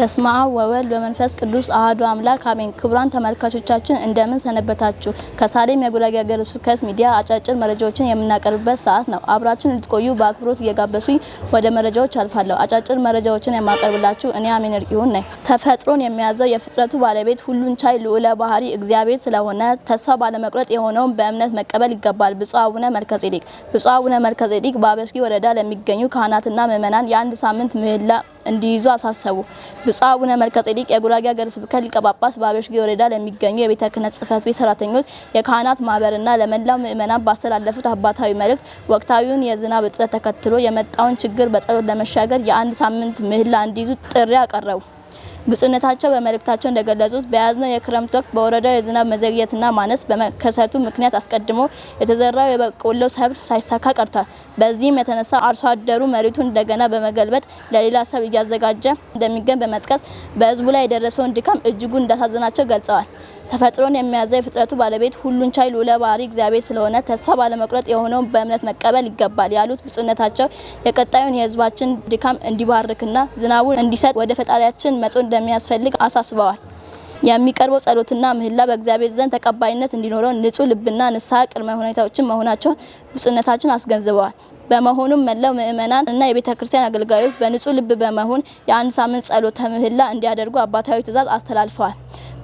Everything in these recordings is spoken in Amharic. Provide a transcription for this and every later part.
በስመ አብ ወወልድ ወመንፈስ ቅዱስ አሐዱ አምላክ አሜን። ክቡራን ተመልካቾቻችን እንደምን ሰነበታችሁ? ከሳሌም የጉራጌ ሀገረ ስብከት ሚዲያ አጫጭር መረጃዎችን የምናቀርብበት ሰዓት ነው። አብራችሁን እንድትቆዩ በአክብሮት እየጋበዙኝ ወደ መረጃዎች አልፋለሁ። አጫጭር መረጃዎችን የማቀርብላችሁ እኔ አሜን እርቂሁን ነኝ። ተፈጥሮን የሚያዘው የፍጥረቱ ባለቤት ሁሉን ቻይ ልዑለ ባህሪ እግዚአብሔር ስለሆነ ተስፋ ባለመቁረጥ የሆነውን በእምነት መቀበል ይገባል። ብፁዕ አቡነ መልከጼዴቅ ብፁዕ አቡነ መልከጼዴቅ በአበስጊ ወረዳ ለሚገኙ ካህናትና ምዕመናን የአንድ ሳምንት ምህላ እንዲይዙ አሳሰቡ። ብፁዕ አቡነ መልከጼዴቅ የጉራጌ ሀገረ ስብከት ሊቀ ጳጳስ በአበስጊ ወረዳ ለሚገኙ የቤተ ክህነት ጽሕፈት ቤት ሰራተኞች፣ የካህናት ማህበርና ለመላው ምዕመናን ባስተላለፉት አባታዊ መልእክት ወቅታዊውን የዝናብ እጥረት ተከትሎ የመጣውን ችግር በጸሎት ለመሻገር የአንድ ሳምንት ምህላ እንዲይዙ ጥሪ አቀረቡ። ብፁዕነታቸው በመልእክታቸው እንደገለጹት በያዝነው የክረምት ወቅት በወረዳው የዝናብ መዘግየትና ማነስ በመከሰቱ ምክንያት አስቀድሞ የተዘራው የበቆሎ ሰብል ሳይሳካ ቀርቷል። በዚህም የተነሳ አርሶ አደሩ መሬቱን እንደገና በመገልበጥ ለሌላ ሰብል እያዘጋጀ እንደሚገኝ በመጥቀስ በሕዝቡ ላይ የደረሰውን ድካም እጅጉን እንዳሳዘናቸው ገልጸዋል። ተፈጥሮን የሚያዘው የፍጥረቱ ባለቤት ሁሉን ቻይ ልዑለ ባህሪ እግዚአብሔር ስለሆነ ተስፋ ባለመቁረጥ የሆነውን በእምነት መቀበል ይገባል ያሉት ብፁዕነታቸው የቀጣዩን የሕዝባችን ድካም እንዲባርክና ዝናቡን እንዲሰጥ ወደ ፈጣሪያችን መጾም እንደሚያስፈልግ አሳስበዋል። የሚቀርበው ጸሎትና ምህላ በእግዚአብሔር ዘንድ ተቀባይነት እንዲኖረው ንጹህ ልብና ንስሐ ቅድመ ሁኔታዎችን መሆናቸውን ብፁዕነታችን አስገንዝበዋል። በመሆኑም መላው ምእመናን እና የቤተ ክርስቲያን አገልጋዮች በንጹህ ልብ በመሆን የአንድ ሳምንት ጸሎተ ምህላ እንዲያደርጉ አባታዊ ትእዛዝ አስተላልፈዋል።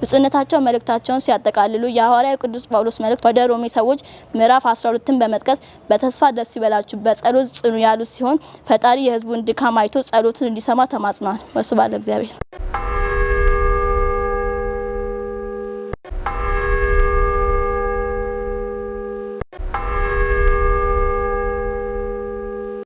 ብፁዕነታቸው መልእክታቸውን ሲያጠቃልሉ የሐዋርያው ቅዱስ ጳውሎስ መልእክት ወደ ሮሜ ሰዎች ምዕራፍ 12ን በመጥቀስ በተስፋ ደስ ይበላችሁ፣ በጸሎት ጽኑ ያሉ ሲሆን ፈጣሪ የሕዝቡን ድካም አይቶ ጸሎትን እንዲሰማ ተማጽነዋል። ወስብሐት ለእግዚአብሔር።